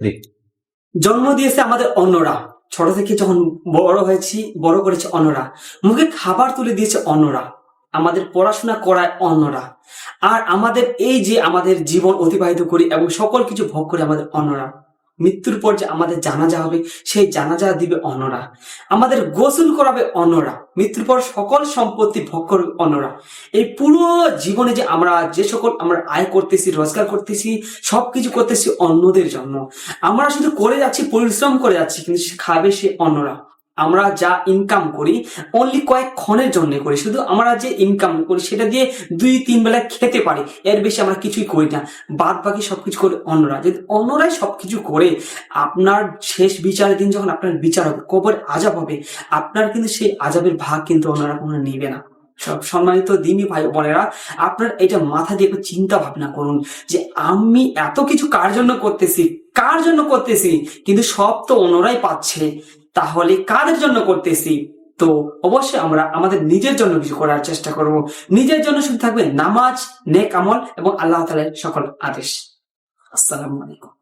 জি। জন্ম দিয়েছে আমাদের অন্যরা, ছোট থেকে যখন বড় হয়েছি, বড় করেছে অন্যরা, মুখে খাবার তুলে দিয়েছে অন্যরা, আমাদের পড়াশোনা করায় অন্যরা, আর আমাদের এই যে আমাদের জীবন অতিবাহিত করি এবং সকল কিছু ভোগ করে আমাদের অন্যরা। মৃত্যুর পর যে আমাদের জানাজা হবে, সেই জানাজা দিবে অন্যরা, আমাদের গোসল করাবে অন্যরা, মৃত্যুর পর সকল সম্পত্তি ভোগ করবে অন্যরা। এই পুরো জীবনে যে আমরা যে সকল আমরা আয় করতেছি, রোজগার করতেছি, সবকিছু করতেছি অন্যদের জন্য। আমরা শুধু করে যাচ্ছি, পরিশ্রম করে যাচ্ছি, কিন্তু সে খাবে সে অন্যরা। আমরা যা ইনকাম করি অনলি কয়েক ক্ষণের জন্য করি, শুধু আমরা যে ইনকাম করি সেটা দিয়ে 2-3 বেলা খেতে পারি, এর বেশি আমরা কিছুই করি না। বাদ বাকি সবকিছু করে অন্যরা। যদি অন্যরাই সবকিছু করে, আপনার শেষ বিচারের দিন যখন আপনার বিচার হবে, কবরে আযাব হবে, আপনার কিন্তু সেই আযাবের ভাগ কিন্তু অন্যরা কোনো নিবে না। সব সম্মানিত দিনী ভাই বোনেরা, আপনার এটা মাথা দিয়ে একটু চিন্তা ভাবনা করুন যে আমি এত কিছু কার জন্য করতেছি, কার জন্য করতেছি, কিন্তু সব তো অন্যরাই পাচ্ছে, তাহলে কাদের জন্য করতেছি? তো অবশ্যই আমরা আমাদের নিজের জন্য কিছু করার চেষ্টা করব। নিজের জন্য শুধু থাকবে নামাজ, নেক আমল এবং আল্লাহ তাআলার সকল আদেশ। আসসালামু আলাইকুম।